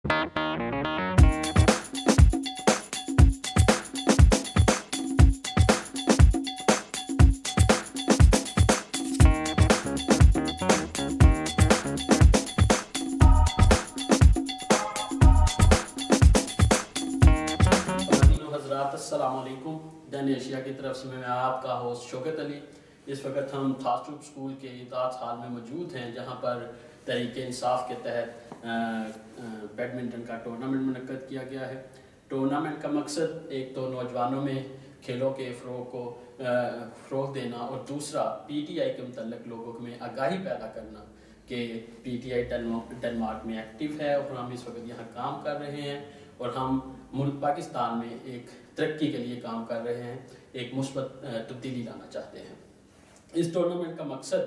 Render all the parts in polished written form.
अस्सलामुअलैकुम। Then Asia की तरफ से मैं आपका होस्ट शौकत अली। इस वक्त हम थास्टूब स्कूल के इताद हाल में मौजूद हैं, जहां पर तहरीक इंसाफ के तहत बैडमिंटन का टूर्नामेंट मुनक्कद किया गया है। टूर्नामेंट का मकसद एक तो नौजवानों में खेलों के फ़रोग़ देना और दूसरा PTI के मतलब लोगों में आगाही पैदा करना कि PTI डेनमार्क में एक्टिव है और हम इस वक्त यहाँ काम कर रहे हैं और हम मुल्क पाकिस्तान में एक तरक्की के लिए काम कर रहे हैं, एक मुस्बत तब्दीली लाना चाहते हैं। इस टूर्नामेंट का मकसद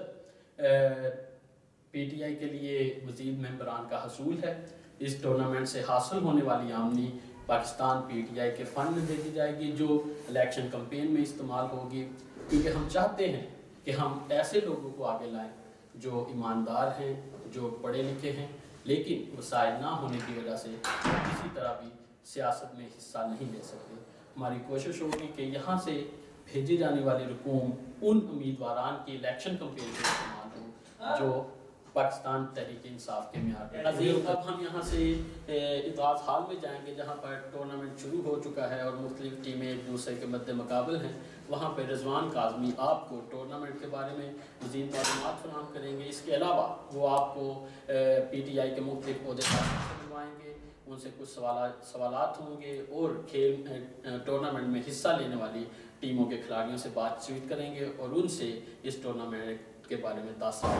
PTI के लिए मज़ीद मेंबरान का हसूल है। इस टूर्नामेंट से हासिल होने वाली आमदनी पाकिस्तान PTI के फ़ंड में भेजी जाएगी, जो इलेक्शन कैंपेन में इस्तेमाल होगी, क्योंकि हम चाहते हैं कि हम ऐसे लोगों को आगे लाएं जो ईमानदार हैं, जो पढ़े लिखे हैं, लेकिन वसाइल ना होने की वजह से किसी तरह भी सियासत में हिस्सा नहीं ले सकते। हमारी कोशिश होगी कि यहाँ से भेजी जाने वाली रकूम उन उम्मीदवारान की इलेक्शन कैंपेन में इस्तेमाल हो जो पाकिस्तान तहरीक इंसाफ के म्यार पे। अब हम यहाँ से इताद हाल में जाएंगे, जहाँ पर टूर्नामेंट शुरू हो चुका है और मुख्तलिफ टीमें एक दूसरे के मद्दे मुकाबल हैं। वहाँ पर रिजवान काज़मी आपको टूर्नामेंट के बारे में मज़ीद मालूमात फराहम करेंगे। इसके अलावा वो आपको PTI के मुख्तलिफ ओहदेदार से मिलवाएँगे, उनसे कुछ सवालात होंगे और खेल टूर्नामेंट में हिस्सा लेने वाली टीमों के खिलाड़ियों से बातचीत करेंगे और उनसे इस टूर्नामेंट के बारे में अस्सलाम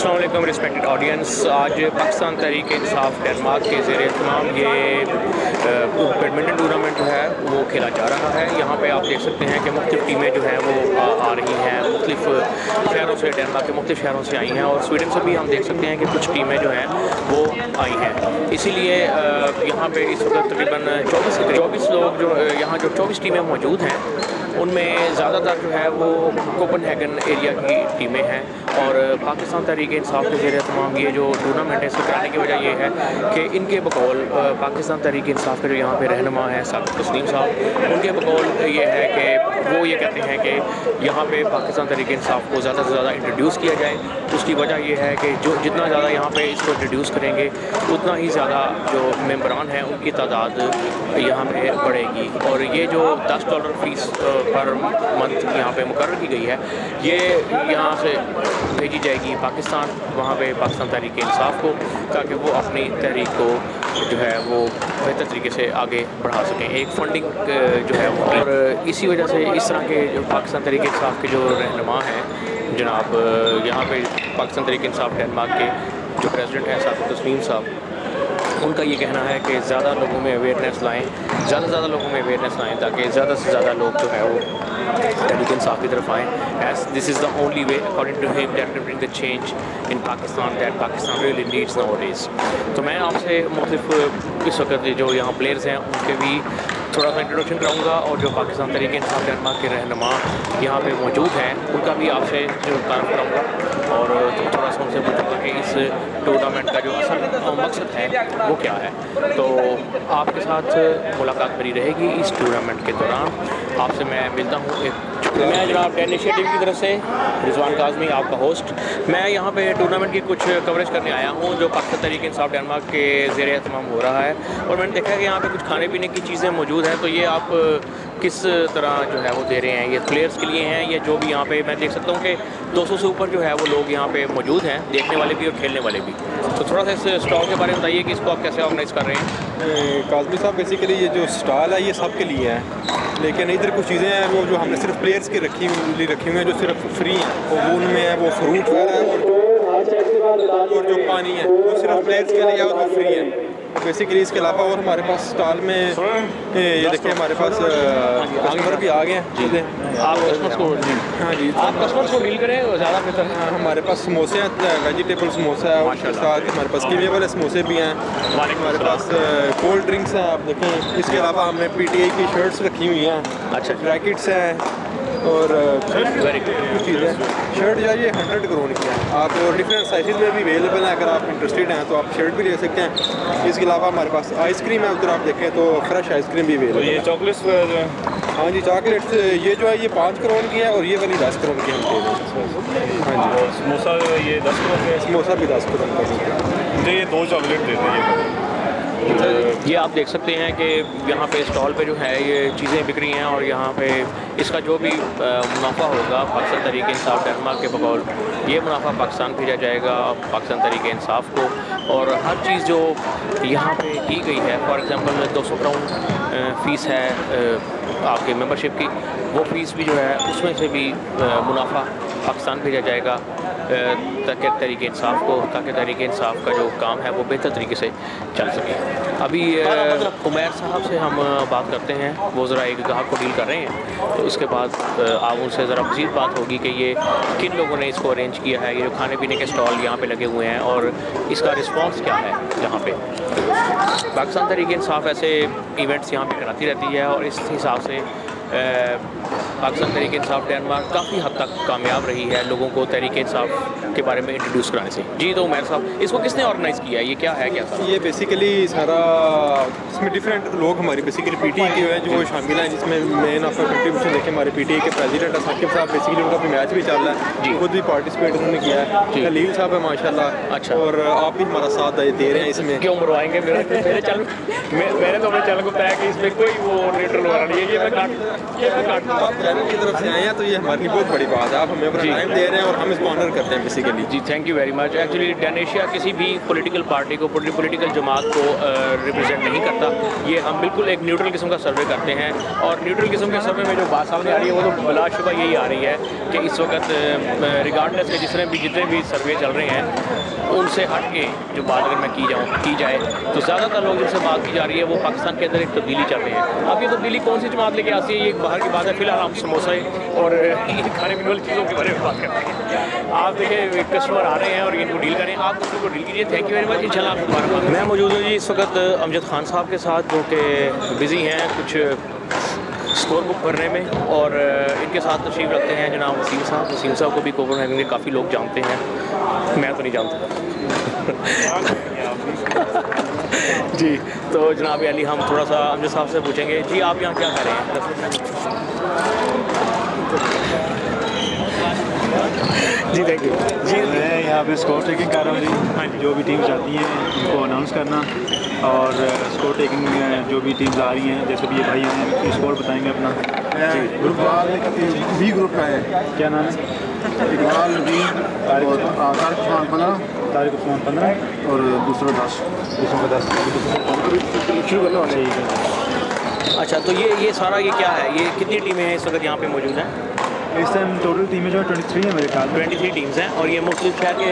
वालेकुम रिस्पेक्टेड ऑडियंस। आज पाकिस्तान तहरीक इंसाफ डेनमार्क के ज़ेरे तमाम ये बैडमिंटन टूर्नामेंट जो है वो खेला जा रहा है। यहाँ पे आप देख सकते हैं कि मुख्तलिफ टीमें जो हैं वो आ रही हैं, मुख्तलिफ शहरों से, डेनमार्क के मुख्तलिफ शहरों से आई हैं और स्वीडन से भी हम देख सकते हैं कि कुछ टीमें जो हैं वो आई हैं। इसीलिए यहाँ पे इस वक्त तकरीबन 24 लोग जो यहाँ जो 24 टीमें मौजूद हैं उनमें ज़्यादातर जो है वो कोपनहेगन एरिया की टीमें हैं और पाकिस्तान तहरीक इंसाफ के ज़रिए तमाम ये जो टूर्नामेंट है इसको कराने की वजह ये है कि इनके बकौल पाकिस्तान तहरीक इंसाफ के जो यहाँ पे रहनुमा है साबिक़ तस्लीम साहब, उनके बकौल ये है कि वो ये कहते हैं कि यहाँ पे पाकिस्तान तहरीक इंसाफ को ज़्यादा से ज़्यादा इंट्रोड्यूस किया जाए। उसकी वजह ये है कि जो जितना ज़्यादा यहाँ पे इसको इंट्रोड्यूस करेंगे उतना ही ज़्यादा जो मेंबरान हैं उनकी तादाद यहाँ पे बढ़ेगी और ये जो $10 फ़ीस पर मंथ यहाँ पे मुकर्रर की गई है ये यहाँ से भेजी जाएगी पाकिस्तान, वहाँ पे पाकिस्तान तहरीक इंसाफ को, ताकि वो अपनी तहरीक को जो है वो बेहतर तरीके से आगे बढ़ा सकें। एक फंडिंग जो है और इसी वजह से इस तरह के जो पाकिस्तान तहरीक इंसाफ के जो रहनुमा हैं जनाब, यहाँ पे पाकिस्तान तहरीक इंसाफ डेनमार्क के जो प्रेसिडेंट हैं साबिक़ तस्लीम साहब, उनका ये कहना है कि ज़्यादा लोगों में अवेयरनेस लाएँ, ज़्यादा से ज़्यादा लोगों में अवेयरनेस लाएँ ताकि ज़्यादा से ज़्यादा लोग जो है वो तहरीक इंसाफ की तरफ आएँ। As this is the only way according to him that can bring the change in Pakistan that Pakistan really needs nowadays. तो मैं आपसे मुख्तलिफ इस वक्त जो यहाँ प्लेयर्स हैं उनके भी थोड़ा सा इंट्रोडक्शन कराऊंगा और जो पाकिस्तान तहरीक इंसाफ डेनमार्क के रहनुमा यहाँ पे मौजूद हैं उनका भी आपसे जो तारुफ कराऊंगा और थोड़ा सा उनसे पूछूंगा कि इस टूर्नामेंट का जो असल मकसद है वो क्या है। तो आपके साथ मुलाकात मेरी रहेगी इस टूर्नामेंट के दौरान। आपसे मैं मिलता हूँ मैं जनाब डेन इनिशिएटिव की तरफ से रिजवान काज़मी आपका होस्ट। मैं यहाँ पे टूर्नामेंट की कुछ कवरेज करने आया हूँ जो पाकिस्तान तहरीक इंसाफ डेनमार्क के ज़ेर एहतमाम हो रहा है और मैंने देखा है कि यहाँ पे कुछ खाने पीने की चीज़ें मौजूद हैं। तो ये आप किस तरह जो है वो दे रहे हैं, ये प्लेयर्स के लिए हैं या जो भी यहाँ पे मैं देख सकता हूँ कि 200 से ऊपर जो है वो लोग यहाँ पे मौजूद हैं, देखने वाले भी और खेलने वाले भी। तो थोड़ा सा इस स्टॉल के बारे में बताइए कि इसको आप कैसे ऑर्गेनाइज़ कर रहे हैं। काज़मी साहब बेसिकली ये जो स्टॉल है ये सब के लिए है, लेकिन इधर कुछ चीज़ें हैं वो जो हमने सिर्फ प्लेयर्स की रखी हुई हैं जो सिर्फ फ्री हैं। वो उनमें है वो फ्रूट वगैरह है और जो पानी है वो सिर्फ प्लेयर्स के लिए है और वो फ्री है बेसिकली। इसके अलावा और हमारे पास स्टॉल में ये देखिए हमारे पास कस्टमर भी आ गए हैं। आप कस्टमर्स को हाँ जी आप कस्टमर्स को डील करें ज़्यादा बेहतर। हमारे पास समोसे हैं, वेजिटेबल समोसा है, उसके साथ हमारे पास कीमे वाले समोसे भी हैं, हमारे पास कोल्ड ड्रिंक्स हैं। आप देखें इसके अलावा हमने PTI की शर्ट्स रखी हुई हैं, अच्छा जैकेट्स हैं और कुछ चीज़ें। शर्ट जो है ये 100 करोड़ की है, आप और डिफरेंट साइज़ में भी अवेलेबल हैं। अगर आप इंटरेस्टेड हैं तो आप शर्ट भी ले सकते हैं। इसके अलावा हमारे पास आइसक्रीम है, उधर आप देखें तो फ्रेश आइसक्रीम भी अवेलेबल है। ये चॉकलेट्स जो है हाँ जी चॉकलेट्स ये जो है ये 5 करोड़ की है और ये वाली 10 करोड़ की हम दे रहे हैं। हाँ जी और समोसा ये 10 करोड़ का है, समोसा भी 10 करोड़ का है। मुझे ये 2 चॉकलेट दे दीजिए। ये आप देख सकते हैं कि यहाँ पे स्टॉल पे जो है ये चीज़ें बिक रही हैं और यहाँ पे इसका जो भी मुनाफा होगा पाकिस्तान तहरीक इंसाफ डेनमार्क के बकौल ये मुनाफा पाकिस्तान भेजा जाएगा पाकिस्तान तहरीक इंसाफ को। और हर चीज़ जो यहाँ पे की गई है फॉर एग्ज़ाम्पल 200 करोड़ फ़ीस है आपके मेंबरशिप की, वो फ़ीस भी जो है उसमें से भी मुनाफा पाकिस्तान भेजा जाएगा ताकि तहरीक इंसाफ को, ताकि तहरीक इंसाफ का जो काम है वो बेहतर तरीके से चल सके। अभी उमैर साहब से हम बात करते हैं, वो ज़रा एक ग्राहक को डील कर रहे हैं तो उसके बाद आप उनसे ज़रा मज़ीद बात होगी कि ये किन लोगों ने इसको अरेंज किया है, ये जो खाने पीने के स्टॉल यहाँ पे लगे हुए हैं और इसका रिस्पांस क्या है। यहाँ पे पाकिस्तान तहरीक इंसाफ ऐसे इवेंट्स यहाँ पे कराती रहती है और इस हिसाब से पाकिस्तान तहरीक इंसाफ डेनमार्क काफ़ी हद तक कामयाब रही है लोगों को तहरीक इंसाफ के बारे में इंट्रोड्यूस कराने से। जी तो उमैर साहब इसको किसने ऑर्गेनाइज़ किया, ये क्या है क्या सारा? ये बेसिकली सारा इसमें डिफरेंट लोग हमारी बेसिकली PTI के हैं जो शामिल हैं, जिसमें मेन ऑफ कंट्रीब्यूशन देखें हमारे PTI के प्रेसिडेंट है साकिब साहब, बेसिकली उनका भी मैच भी चल रहा है जी, खुद भी पार्टिसिपेट उन्होंने किया है। खलील साहब है माशाल्लाह। अच्छा। और आप भी हमारा साथ दे रहे हैं इसमें। क्यों मरवाएंगे मैंने तो अपने चैनल को बताया कि इसमें कोई वो न्यूट्रल वाला नहीं है, ये मैं काट आप चैनल की तरफ से आए हैं तो ये हमारे लिए बहुत बड़ी बात है, आप हमें अपना टाइम दे रहे हैं और हम इसको ऑनर करते हैं बेसिकली। जी thank you very much. Actually डैन एशिया किसी भी पॉलिटिकल पार्टी को, पॉलिटिकल जमात को रिप्रेजेंट नहीं करता। ये हम बिल्कुल एक न्यूट्रल किस्म का सर्वे करते हैं और न्यूट्रल किस्म के सर्वे में जो बात सामने आ रही है वो तो बिलाशुबा यही आ रही है कि इस वक्त रिगार्डलेस के जितने भी सर्वे चल रहे हैं उनसे हट के जो बात अगर मैं की जाए तो ज़्यादातर लोग जिनसे बात की जा रही है वो पाकिस्तान के अंदर एक तब्दीली चल रही है। अब ये तब्दीली कौन सी जमात लेके आती है ये बाहर की बात है। फिलहाल हम समोसे और खाने पीने वाली चीज़ों के बारे में बात करते हैं। आप देखिए कस्टमर आ रहे हैं और इनको डील करें, आप उनको डील कीजिए। Thank you very much. इंशाल्लाह आपको मुबारक। मैं मौजूद हूँ जी इस वक्त अमजद खान साहब के साथ जो कि बिज़ी हैं कुछ स्कोर बुक भरने में और इनके साथ तशरीफ़ रखते हैं जनाब वसीम साहब। वसीम साहब को भी कोपनहेगन में काफ़ी लोग जानते हैं, मैं तो नहीं जानता जी। तो जनाब अली हम थोड़ा सा अमजद साहब से पूछेंगे जी आप यहाँ क्या कर रहे हैं? जी थैंक यू जी। मैं यहाँ पे स्कोर टेकिंग कर रहा हूँ जी। हाँ, जो भी टीम्स आती हैं उनको अनाउंस करना और स्कोर टेकिंग जो भी टीम्स आ रही हैं, जैसे भी ये भाई हैं स्कोर बताएंगे अपना। ग्रुप बी ग्रुप का है, क्या नाम है? इकबाल बी तारिक उस्मान 15 और दूसरा 10 शुरू करना ठीक है। अच्छा तो ये सारा ये क्या है, ये कितनी टीमें हैं इस वक्त यहाँ पे मौजूद हैं? इस टाइम टोटल टीमें जो है 23 है मेरे ख्याल में। 23 टीम्स हैं और ये मुख्तलिफ शहर के,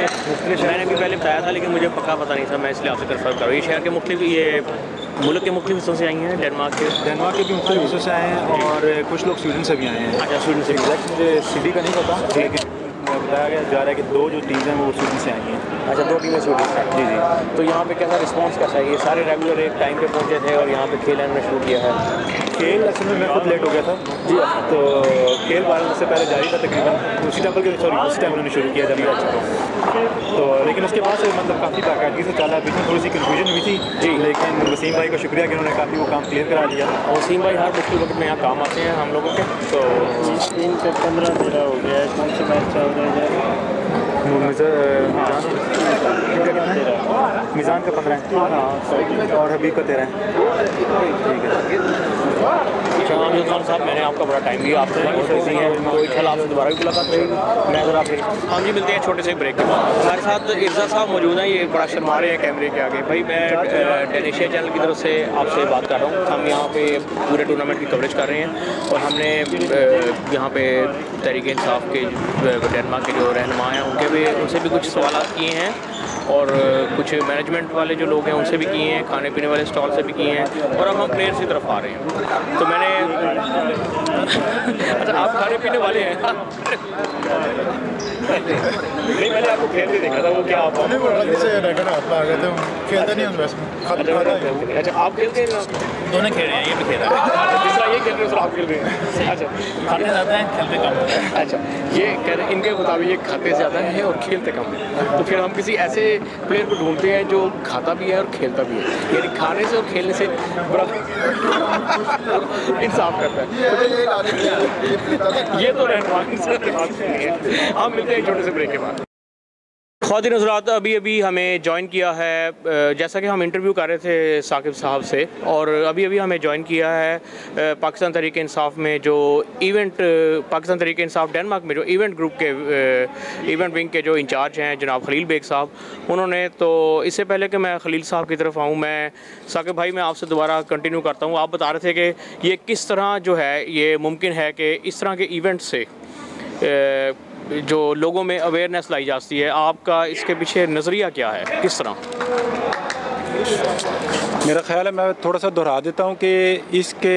मैंने भी पहले बताया था लेकिन मुझे पक्का पता नहीं था, मैं इसलिए आपसे कन्फर्म कर रहा हूँ। ये शहर के मुख्तलिफ, ये मुल्क के मुख्तलिफ हिस्सों से आई हैं, डेनमार्क के भी मुख्तलिफ हिस्सों से आए हैं और कुछ लोग स्वीडन से भी आए हैं। अच्छा, स्वीडन से भी। मुझे सिटी का नहीं पता, लेकिन बताया गया जा रहा है कि 2 जो टीम्स हैं वो स्वीडन से आई हैं। अच्छा, 2 टीमें स्वीडन से। जी जी। तो यहाँ पे कैसा रिस्पांस कैसा है? ये सारे रेगुलर एक टाइम पे पहुँचे थे और यहाँ पे खेल इन्होंने शुरू किया है। खेल असल में मैं खुद लेट हो गया था जी, तो खेल 12 बजे से पहले जारी था तकरीबन, उसी टाइम उसी टाइम उन्होंने शुरू किया जब मैं आ चुका हूँ। तो लेकिन उसके बाद से मतलब काफ़ी बाकायदगी से चला। बीच में थोड़ी सी कन्फ्यूजन हुई थी जी, लेकिन वसीम भाई को शुक्रिया कि उन्होंने काफ़ी वो काम क्लियर करा दिया। और वसीम भाई हर मुश्किल वक्त में यहाँ काम आते हैं हम लोगों के। तो 3 से 15 मेरा हो गया है, कौन से मैच चल रहे हैं? मिज़ान का 15 है और हबीब का 13 है। ठीक है। अच्छा आमिर खान साहब, मैंने आपका बड़ा टाइम दिया, आपसे बिजी हैं, तो इंशाल्लाह आपसे दोबारा भी मुलाकात रहेगी। मैं अगर आपसे हाँ जी मिलते हैं छोटे से ब्रेक के बाद। हमारे साथ इर्जा साहब मौजूद हैं, ये बड़ा शर्मा रहे हैं कैमरे के आगे। भाई मैं डेन एशिया चैनल की तरफ से आपसे बात कर रहा हूँ। हम यहाँ पे पूरे टूर्नामेंट की कवरेज कर रहे हैं और हमने यहाँ पे तहरीक इंसाफ के डेनमार्क के जो रहनुमा हैं उनसे भी कुछ सवाल किए हैं और कुछ मैनेजमेंट वाले जो लोग हैं उनसे भी किए हैं, खाने पीने वाले स्टॉल से भी किए हैं और अब हम प्लेयर्स की तरफ आ रहे हैं। तो मैंने अच्छा आप खाने पीने वाले हैं? नहीं, मैंने आपको खेलते देखा था, वो क्या आप खेलते नहीं हूँ। अच्छा आप खेलते हैं? दोनों खेल रहे हैं, ये भी खेल रहा है। दूसरा ये खेल रहे हैं, आप खेल रहे हैं। अच्छा, खाते ज़्यादा हैं, खेलते कम हैं। अच्छा, ये कह रहे इनके मुताबिक ये खाते ज़्यादा है और खेलते कम है। तो फिर हम किसी ऐसे प्लेयर को ढूंढते हैं जो खाता भी है और खेलता भी है, यानी खाने से और खेलने से बड़ा इंसाफ करता है। ये तो रहनुमाई है। हम मिलते हैं छोटे से ब्रेक के बाद। ख़वातीन हज़रात, अभी हमें ज्वाइन किया है, जैसा कि हम इंटरव्यू कर रहे थे साकिब साहब से, और अभी हमें ज्वाइन किया है पाकिस्तान तहरीक इंसाफ में जो इवेंट, पाकिस्तान तहरीक इंसाफ डेनमार्क में जो इवेंट ग्रुप के इवेंट विंग के जो इंचार्ज हैं जनाब खलील बेग साहब। उन्होंने तो इससे पहले कि मैं खलील साहब की तरफ आऊँ, मैं साकिब भाई मैं आपसे दोबारा कंटिन्यू करता हूँ। आप बता रहे थे कि ये किस तरह जो है ये मुमकिन है कि इस तरह के इवेंट से जो लोगों में अवेयरनेस लाई जाती है, आपका इसके पीछे नज़रिया क्या है, किस तरह? मेरा ख़्याल है, मैं थोड़ा सा दोहरा देता हूँ कि इसके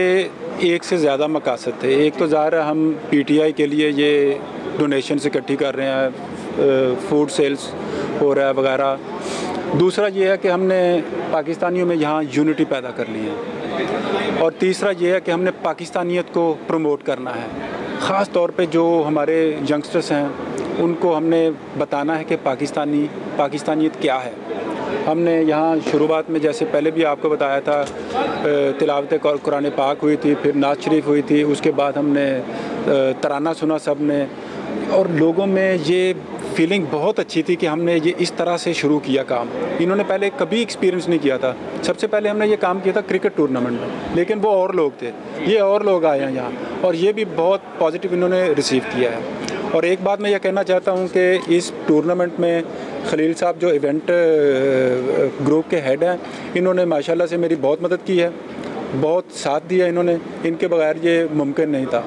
एक से ज़्यादा मकासद थे। एक तो ज़ाहिर है हम PTI के लिए ये डोनेशन इकट्ठी कर रहे हैं, फूड सेल्स हो रहा है वगैरह। दूसरा ये है कि हमने पाकिस्तानियों में यहाँ यूनिटी पैदा कर ली है, और तीसरा ये है कि हमने पाकिस्तानियत को प्रमोट करना है। ख़ास तौर पे जो हमारे यंगस्टर्स हैं उनको हमने बताना है कि पाकिस्तानियत क्या है। हमने यहाँ शुरुआत में, जैसे पहले भी आपको बताया था, तिलावत कुरान पाक हुई थी, फिर नात शरीफ हुई थी, उसके बाद हमने तराना सुना सब ने, और लोगों में ये फीलिंग बहुत अच्छी थी कि हमने ये इस तरह से शुरू किया काम। इन्होंने पहले कभी एक्सपीरियंस नहीं किया था। सबसे पहले हमने ये काम किया था क्रिकेट टूर्नामेंट में, लेकिन वो और लोग थे, ये और लोग आए हैं यहाँ, और ये भी बहुत पॉजिटिव इन्होंने रिसीव किया है। और एक बात मैं ये कहना चाहता हूँ कि इस टूर्नामेंट में खलील साहब जो इवेंट ग्रुप के हेड हैं, इन्होंने माशाल्लाह से मेरी बहुत मदद की है, बहुत साथ दिया इन्होंने, इनके बगैर ये मुमकिन नहीं था।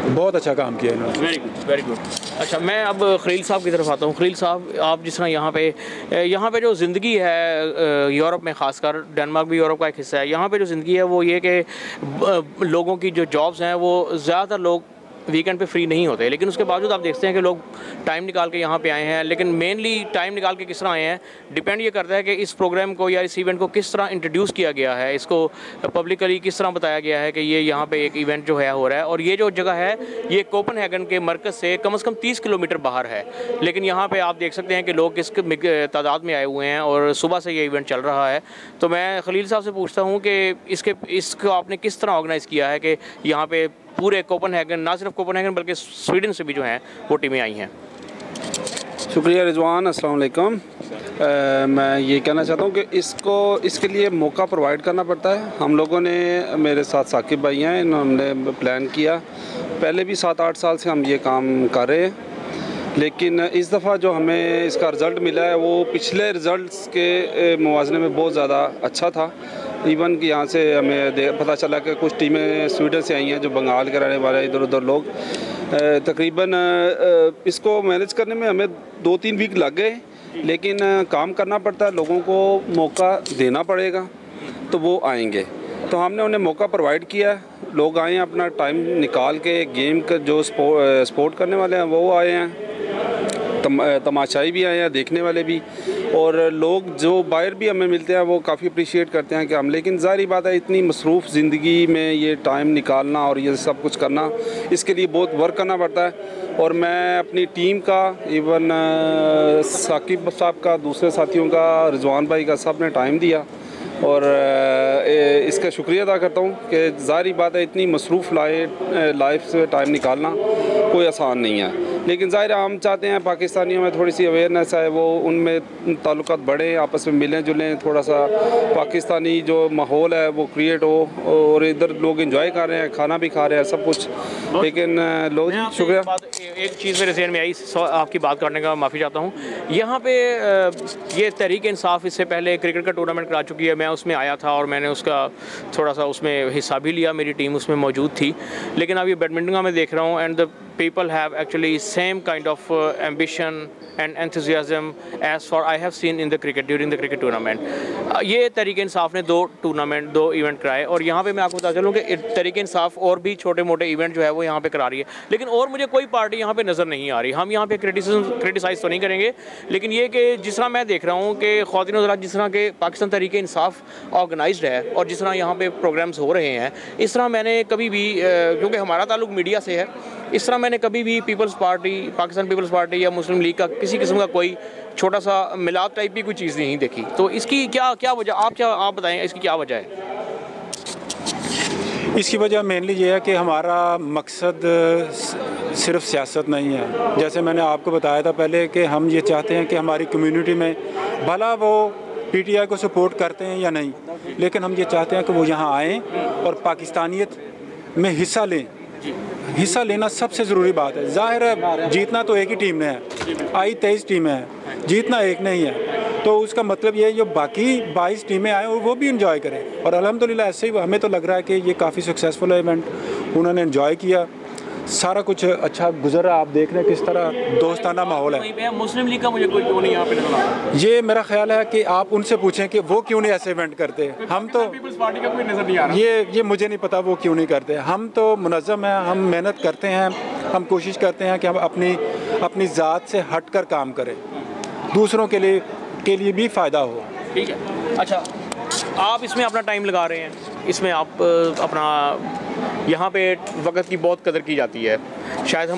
बहुत अच्छा काम किया इन्होंने। Very good, very good. अच्छा, मैं अब खलील साहब की तरफ आता हूँ। खलील साहब, आप जिस तरह यहाँ पे जो ज़िंदगी है यूरोप में, ख़ासकर डेनमार्क भी यूरोप का एक हिस्सा है, यहाँ पे जो ज़िंदगी है वो ये कि लोगों की जो जॉब्स हैं वो ज़्यादातर लोग वीकेंड पे फ्री नहीं होते, लेकिन उसके बावजूद आप देखते हैं कि लोग टाइम निकाल के यहाँ पे आए हैं। लेकिन मेनली टाइम निकाल के किस तरह आए हैं डिपेंड ये करता है कि इस प्रोग्राम को या इस इवेंट को किस तरह इंट्रोड्यूस किया गया है, इसको पब्लिकली किस तरह बताया गया है कि ये यहाँ पे एक इवेंट जो है हो रहा है। और ये जो जगह है ये कोपनहेगन के मरकज़ से कम 30 किलोमीटर बाहर है, लेकिन यहाँ पर आप देख सकते हैं कि लोग किस तादाद में आए हुए हैं और सुबह से ये इवेंट चल रहा है। तो मैं खलील साहब से पूछता हूँ कि इसको आपने किस तरह ऑर्गेनाइज़ किया है कि यहाँ पे पूरे कोपनहेगन, ना सिर्फ कोपनहेगन बल्कि स्वीडन से भी जो हैं वो टीमें आई हैं। शुक्रिया रिजवान, अस्सलाम वालेकुम। मैं ये कहना चाहता हूँ कि इसके लिए मौका प्रोवाइड करना पड़ता है। हम लोगों ने, मेरे साथ साकिब भाई हैं, हमने प्लान किया, पहले भी 7-8 साल से हम ये काम कर रहे हैं, लेकिन इस दफ़ा जो हमें इसका रिज़ल्ट मिला है वो पिछले रिज़ल्ट्स के मुवाज़ने में बहुत ज़्यादा अच्छा था। इवन कि यहाँ से हमें पता चला कि कुछ टीमें स्वीडन से आई हैं, जो बंगाल के रहने वाले इधर उधर लोग, तकरीबन इसको मैनेज करने में हमें 2-3 वीक लग गए, लेकिन काम करना पड़ता है, लोगों को मौका देना पड़ेगा तो वो आएंगे। तो हमने उन्हें मौका प्रोवाइड किया, लोग आए हैं अपना टाइम निकाल के, गेम का जो स्पोर्ट करने वाले हैं वो आए हैं, तमाशाई भी आए हैं, देखने वाले भी, और लोग जो बाहर भी हमें मिलते हैं वो काफ़ी अप्रिशिएट करते हैं कि हम, लेकिन ज़ाहिर बात है इतनी मसरूफ़ ज़िंदगी में ये टाइम निकालना और ये सब कुछ करना, इसके लिए बहुत वर्क करना पड़ता है। और मैं अपनी टीम का, इवन साकिब साहब का, दूसरे साथियों का, रिजवान भाई का, सब ने टाइम दिया और इसका शुक्रिया अदा करता हूँ कि ज़ाहिर बात है इतनी मसरूफ़ लाइफ से टाइम निकालना कोई आसान नहीं है, लेकिन ज़ाहिर हम चाहते हैं पाकिस्तानियों में थोड़ी सी अवेयरनेस है, वो उनमें ताल्लुकात बढ़े, आपस में मिलें जुलें, थोड़ा सा पाकिस्तानी जो माहौल है वो क्रिएट हो, और इधर लोग एंजॉय कर रहे हैं, खाना भी खा रहे हैं, सब कुछ। लेकिन लोग शुक्रिया। एक चीज़ मेरे जहन में आई, आपकी बात करने का माफ़ी चाहता हूँ। यहाँ पे ये तहरीक इंसाफ इससे पहले क्रिकेट का टूर्नामेंट करा चुकी है, मैं उसमें आया था और मैंने उसका थोड़ा सा उसमें हिस्सा भी लिया, मेरी टीम उसमें मौजूद थी। लेकिन अब ये बैडमिंटन का मैं देख रहा हूँ, and the people have actually same kind of ambition and enthusiasm as for I have seen in the cricket during the cricket tournament. ये तहरीक इंसाफ ने 2 इवेंट कराए, और यहाँ पे मैं आपको बता चलूँ कि तहरीक इंसाफ और भी छोटे मोटे इवेंट जो है वो यहाँ पे करा रही है, लेकिन और मुझे कोई पार्टी यहाँ पे नज़र नहीं आ रही। हम यहाँ पे क्रिटिसाइज़ तो नहीं करेंगे, लेकिन ये कि जिस तरह मैं देख रहा हूँ कि ख़वातीन हज़रात, जिस तरह के पाकिस्तान तहरीक इंसाफ ऑर्गेनाइज्ड है और जिस तरह यहाँ पे प्रोग्राम्स हो रहे हैं, इस तरह मैंने कभी भी, क्योंकि हमारा ताल्लुक मीडिया से है, इस तरह मैंने कभी भी Peoples Party, Pakistan Peoples Party या मुस्लिम लीग का किसी किस्म का कोई छोटा सा मिलाप टाइप की कोई चीज़ नहीं देखी। तो इसकी क्या वजह, आप बताएं इसकी क्या वजह है? इसकी वजह मेनली ये है कि हमारा मकसद सिर्फ सियासत नहीं है। जैसे मैंने आपको बताया था पहले कि हम ये चाहते हैं कि हमारी कम्युनिटी में, भला वो PTI को सपोर्ट करते हैं या नहीं, लेकिन हम ये चाहते हैं कि वो यहाँ आएँ और पाकिस्तानियत में हिस्सा लें। हिस्सा लेना सबसे ज़रूरी बात है। ज़ाहिर है जीतना तो एक ही टीम ने है, 23 टीमें हैं, जीतना एक नहीं है, तो उसका मतलब ये है जो बाकी 22 टीमें आए और वो भी इंजॉय करें। और अल्हम्दुलिल्लाह ऐसे ही हमें तो लग रहा है कि ये काफ़ी सक्सेसफुल इवेंट, उन्होंने इंजॉय किया, सारा कुछ अच्छा गुजर रहा। आप देख रहे हैं किस तरह दोस्ताना माहौल है। मुस्लिम लीग का मुझे कोई क्यों नहीं यहाँ पे नजर आ रहा? ये मेरा ख्याल है कि आप उनसे पूछें कि वो क्यों नहीं ऐसे इवेंट करते। हम तो पीपल्स पार्टी का कोई नजर नहीं आ रहा। ये मुझे नहीं पता वो क्यों नहीं करते। हम तो मुनज़्ज़म हैं, हम मेहनत करते हैं, हम कोशिश करते हैं कि हम अपनी ज़ात से हट कर काम करें, दूसरों के लिए भी फ़ायदा हो। ठीक है, अच्छा आप इसमें अपना टाइम लगा रहे हैं, इसमें आप अपना, यहाँ पे वक्त की बहुत कदर की जाती है। शायद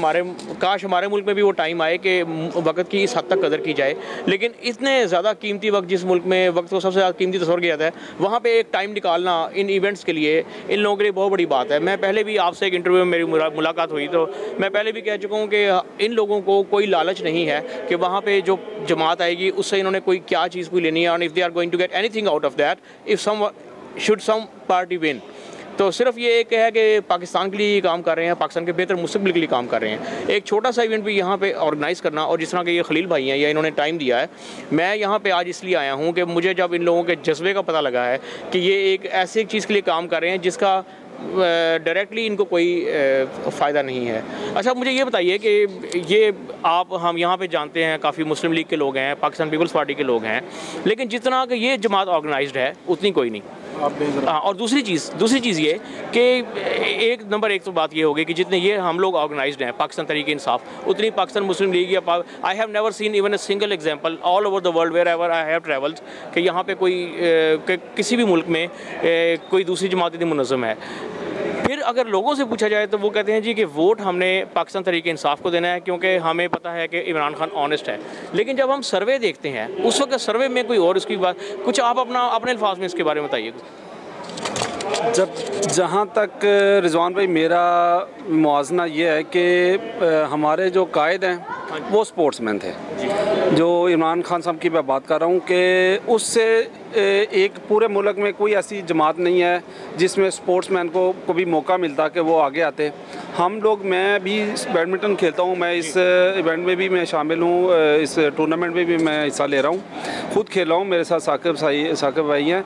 काश हमारे मुल्क में भी वो टाइम आए कि वक्त की इस हद तक कदर की जाए, लेकिन इतने ज़्यादा कीमती वक्त, जिस मुल्क में वक्त को सबसे ज़्यादा कीमती तस्वर किया जाता है, वहाँ पे एक टाइम निकालना इन इवेंट्स के लिए इन लोगों के लिए बहुत बड़ी बात है। मैं पहले भी आपसे एक इंटरव्यू में मेरी मुलाकात हुई, तो मैं पहले भी कह चुका हूँ कि इन लोगों को कोई लालच नहीं है कि वहाँ पर जो जमात आएगी उससे इन्होंने कोई क्या चीज़ कोई लेनी है, और if they are going to get anything out of that, if some party win, तो सिर्फ ये एक है कि पाकिस्तान के लिए काम कर रहे हैं, पाकिस्तान के बेहतर मुस्तकबिल के लिए काम कर रहे हैं। एक छोटा सा इवेंट भी यहाँ पे ऑर्गेनाइज़ करना, और जिस तरह के ये खलील भाई हैं या इन्होंने टाइम दिया है, मैं यहाँ पे आज इसलिए आया हूँ कि मुझे जब इन लोगों के जज्बे का पता लगा है कि ये एक ऐसी चीज़ के लिए काम कर रहे हैं जिसका डायरेक्टली इनको कोई फ़ायदा नहीं है। अच्छा मुझे ये बताइए कि ये हम यहाँ पे जानते हैं काफ़ी मुस्लिम लीग के लोग हैं, पाकिस्तान पीपल्स पार्टी के लोग हैं, लेकिन जितना कि ये जमात ऑर्गेनाइज्ड है उतनी कोई नहीं। हाँ, और दूसरी चीज़ ये कि नंबर एक तो बात ये होगी कि जितने ये हम लोग ऑर्गेनाइज्ड हैं पाकिस्तान तहरीक इंसाफ, उतनी पाकिस्तान मुस्लिम लीग या I have never seen even a single example all over the world wherever I have travelled कि यहाँ पे कोई किसी भी मुल्क में कोई दूसरी जमात इतनी मुनज़्ज़म है। फिर अगर लोगों से पूछा जाए तो वो कहते हैं जी कि वोट हमने पाकिस्तान तहरीक इंसाफ को देना है क्योंकि हमें पता है कि इमरान खान ऑनेस्ट है। लेकिन जब हम सर्वे देखते हैं उस वक्त सर्वे में कोई और उसकी बात, कुछ आप अपने अल्फाज में इसके बारे में बताइए। जहाँ तक रिजवान भाई मेरा मुआजना ये है कि हमारे जो कायद हैं वो स्पोर्ट्समैन थे। जो इमरान खान साहब की मैं बात कर रहा हूँ कि उससे एक पूरे मुल्क में कोई ऐसी जमात नहीं है जिसमें स्पोर्ट्समैन को भी मौका मिलता कि वो आगे आते। हम लोग, मैं भी बैडमिंटन खेलता हूँ, मैं इस इवेंट में भी मैं शामिल हूँ, इस टूर्नामेंट में भी मैं हिस्सा ले रहा हूँ, खुद खेल रहा हूँ, मेरे साथ साकिब भाई हैं।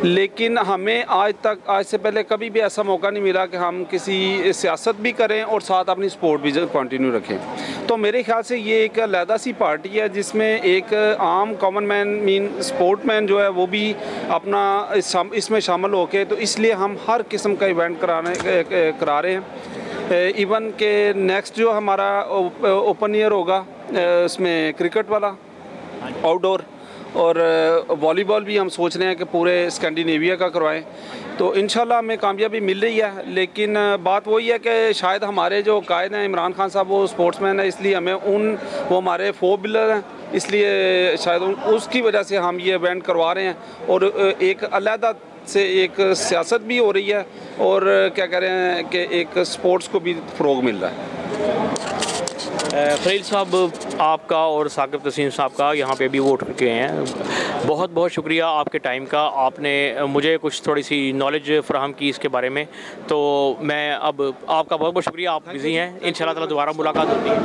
लेकिन हमें आज से पहले कभी भी ऐसा मौका नहीं मिला कि हम किसी सियासत भी करें और साथ अपनी स्पोर्ट भी कंटिन्यू रखें। तो मेरे ख्याल से ये एक अलहदा सी पार्टी है जिसमें एक आम कॉमन मैन स्पोर्टमैन जो है वो भी अपना इसमें शामिल होके, तो इसलिए हम हर किस्म का इवेंट करा रहे हैं। इवन के नेक्स्ट जो हमारा ओपन ईयर होगा उसमें क्रिकेट वाला आउटडोर और वॉलीबॉल भी हम सोच रहे हैं कि पूरे स्कैंडिनेविया का करवाएं। तो इंशाल्लाह हमें कामयाबी मिल रही है, लेकिन बात वही है कि शायद हमारे जो कायद हैं इमरान खान साहब वो स्पोर्ट्समैन है, इसलिए हमें वो हमारे फोर बिलर हैं, इसलिए शायद उसकी वजह से हम ये इवेंट करवा रहे हैं। और एक अलहदा से एक सियासत भी हो रही है और क्या कह रहे हैं कि एक स्पोर्ट्स को भी फ़रोग मिल रहा है। खलील साहब आपका और साकिब तस्लीम साहब का यहाँ पे भी वोट करके हैं, बहुत बहुत शुक्रिया आपके टाइम का, आपने मुझे कुछ थोड़ी सी नॉलेज फ़राहम की इसके बारे में। तो मैं अब आपका बहुत बहुत शुक्रिया, आप बिज़ी हैं, इंशाल्लाह ताला दोबारा मुलाकात होती है।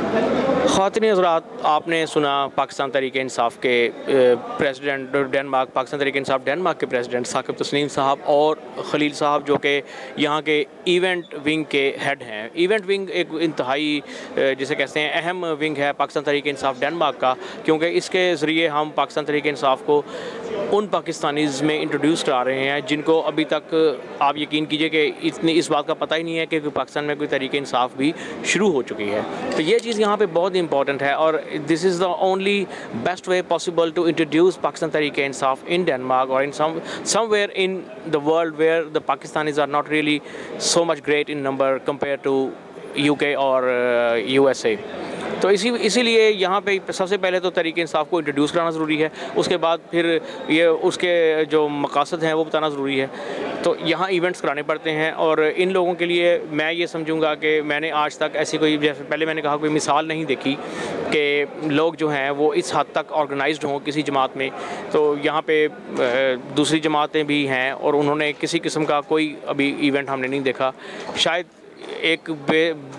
ख़वातीन हज़रात, आपने सुना पाकिस्तान तहरीक-ए-इंसाफ़ के president Denmark, Pakistan Tehreek-e-Insaf Denmark के प्रेसिडेंट साकिब तस्लीम साहब और खलील साहब जो कि यहाँ के इवेंट विंग के हेड हैं। इवेंट विंग एक इंतहाई जिसे कहते हैं अहम विंग है पाकिस्तान तहरीक-ए-इंसाफ़ डेनमार्क का, क्योंकि इसके ज़रिए हम पाकिस्तान तहरीक-ए-इंसाफ़ को उन पाकिस्तानीज़ में इंट्रोड्यूस करा रहे हैं जिनको अभी तक आप यकीन कीजिए कि इतनी इस बात का पता ही नहीं है कि पाकिस्तान में कोई तहरीक-ए-इंसाफ़ भी शुरू हो चुकी है। तो ये चीज़ यहाँ पे बहुत इंपॉर्टेंट है और this is the only best way possible to introduce Pakistan Tehreek-e-Insaf in Denmark और in somewhere in the world where the Pakistanis are not really so much great in number compare to UK और USA। तो इसीलिए यहाँ पे सबसे पहले तो तहरीक-ए-इंसाफ़ को इंट्रोड्यूस कराना ज़रूरी है, उसके बाद फिर ये उसके जो मकासद हैं वो बताना ज़रूरी है। तो यहाँ इवेंट्स कराने पड़ते हैं और इन लोगों के लिए मैं ये समझूंगा कि मैंने आज तक ऐसी कोई, जैसे पहले मैंने कहा, कोई मिसाल नहीं देखी कि लोग जो हैं वो इस हद तक ऑर्गेनाइज्ड हों किसी जमात में। तो यहाँ पे दूसरी जमातें भी हैं और उन्होंने किसी किस्म का कोई अभी इवेंट हमने नहीं देखा। शायद एक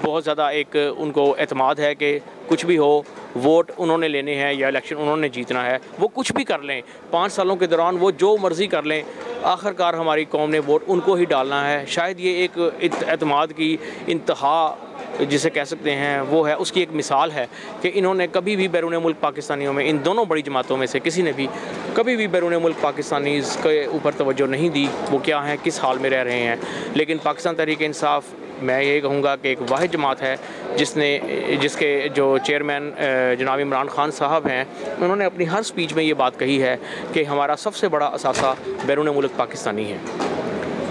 बहुत ज़्यादा एक उनको एतमाद है कि कुछ भी हो वोट उन्होंने लेने हैं या इलेक्शन उन्होंने जीतना है, वो कुछ भी कर लें 5 सालों के दौरान, वो जो मर्ज़ी कर लें, आखिरकार हमारी कौम ने वोट उनको ही डालना है। शायद ये एक एतमाद की इंतहा जिसे कह सकते हैं वो है, उसकी एक मिसाल है कि इन्होंने कभी भी बैरून मुल्क पाकिस्तानियों में, इन दोनों बड़ी जमातों में से किसी ने भी कभी भी बैरून मुल्क पाकिस्तानीज़ के ऊपर तवज्जो नहीं दी, वो क्या हैं, किस हाल में रह रहे हैं। लेकिन पाकिस्तान तहरीक-ए-इंसाफ़ मैं ये कहूँगा कि एक वाहिद जमात है जिसके जो चेयरमैन जनाब इमरान खान साहब हैं, उन्होंने अपनी हर स्पीच में ये बात कही है कि हमारा सबसे बड़ा असासा बैरून मुल्क पाकिस्तानी है।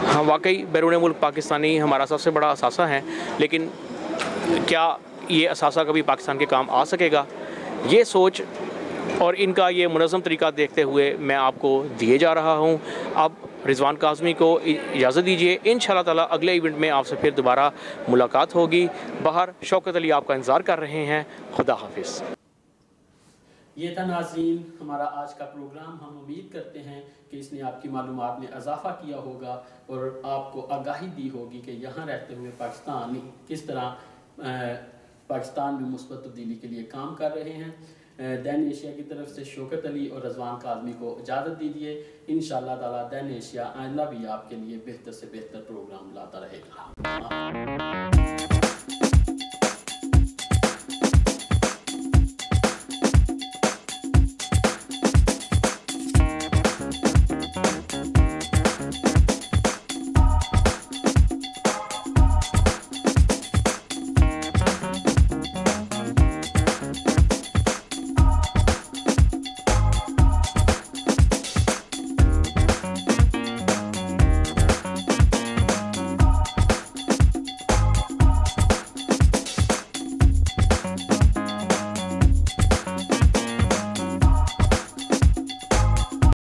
हाँ, वाकई बैरून मुल्क पाकिस्तानी हमारा सबसे बड़ा असासा है, लेकिन क्या ये असासा कभी पाकिस्तान के काम आ सकेगा? ये सोच और इनका ये मुनज़्ज़म तरीका देखते हुए मैं आपको दिए जा रहा हूँ। अब रिजवान काज़मी को इजाज़त दीजिए, इंशाअल्लाह ताला अगले इवेंट में आपसे फिर दोबारा मुलाकात होगी। बाहर शौकत अली आपका इंतज़ार कर रहे हैं। खुदा हाफिज़। ये था नाज़रीन हमारा आज का प्रोग्राम। हम उम्मीद करते हैं कि इसने आपकी मालूमात में इजाफ़ा किया होगा और आपको आगाही दी होगी कि यहाँ रहते हुए पाकिस्तानी किस तरह पाकिस्तान में मुस्बत तब्दीली के लिए काम कर रहे हैं। दैन एशिया की तरफ से शौकत अली और रिजवान काज़मी को इजाज़त दीजिए। इंशाअल्लाह ताला दैन एशिया आइंदा भी आपके लिए बेहतर से बेहतर प्रोग्राम लाता रहेगा।